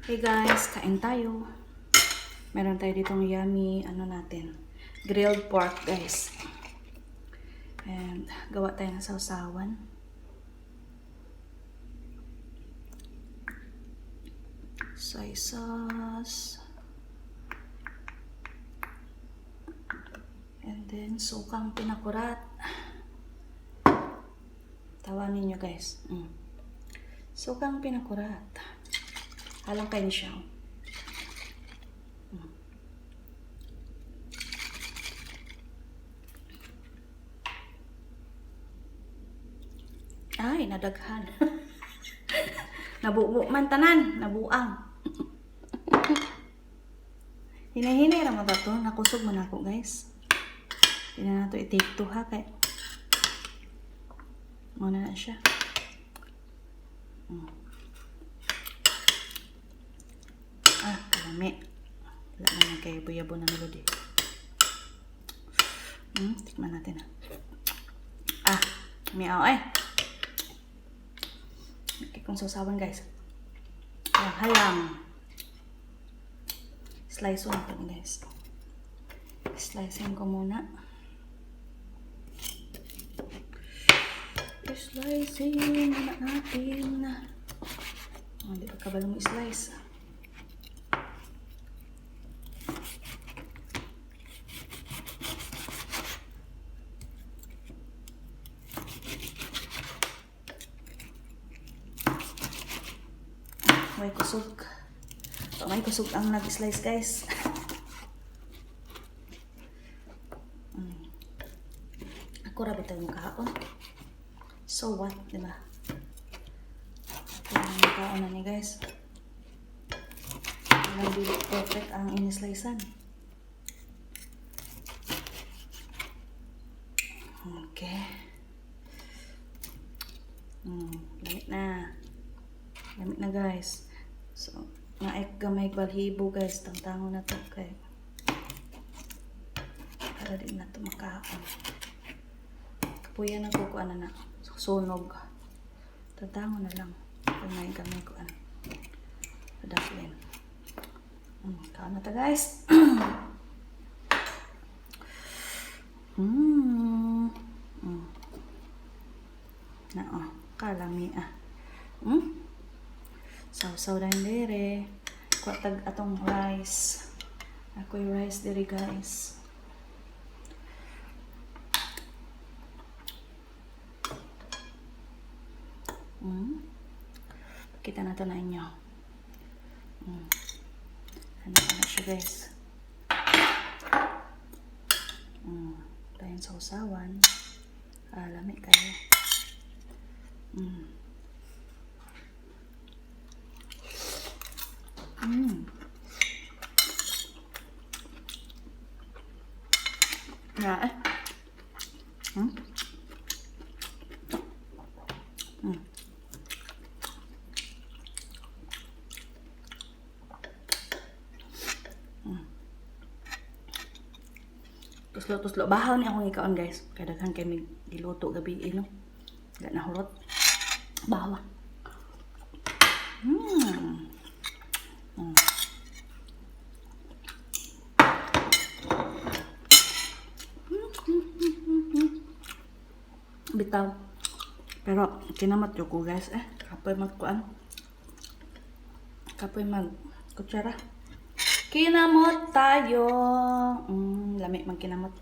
Hey guys, kain tayo. Meron tayo ditong yummy, grilled pork guys. And gawa tayo ng sausawan. Soy sauce. And then sukang pinakurat. Tawanin nyo guys. Sukang pinakurat. Halang kayo siya. Ay, nadaghan. Nabuo man tanan, nabuang. Hinay-hinay ra ba to? Nakusog man ako, guys. Hindi na nato i-take to ha kay. Muna na siya. Kalami. Wala naman kay buyabo na melody. Tikman natin miyaw Okay, kung sausawan guys. Halang. Slice ko guys. Slicing ko muna. Slicing muna natin. Hindi pa kabalo mo i-slice. May kusog. May kusog ang nag-slice guys. Ako rabi tayo kahapon. So what, diba? Ako ang makaon na ni guys. Hindi perfect ang in-slicean. Okay. Lamit na. Lamit na guys. So, naik gamay balhibo guys. Tangtango na to kay. Para din na to makaon. Kapuya na ko na sunog. Tangtango na lang. Gamay ko padaplin. Kaon na to guys. Kalami Sausaw dan dere. Kuatag atong rice. Ako'y rice dere guys. Kita na to na inyo. Ano siya guys. Tayong sausawan. Lami kayo. Tuslo. Bahaw ni akong ikaon guys. Kadaghan kay mig giluto gabi no. Ga nahurot. Bahaw. Bitaw. Pero kinamat yo ko guys kapoy magkuan. Kapoy mag kutsara. Kinamot tayo. Lami man kinamot.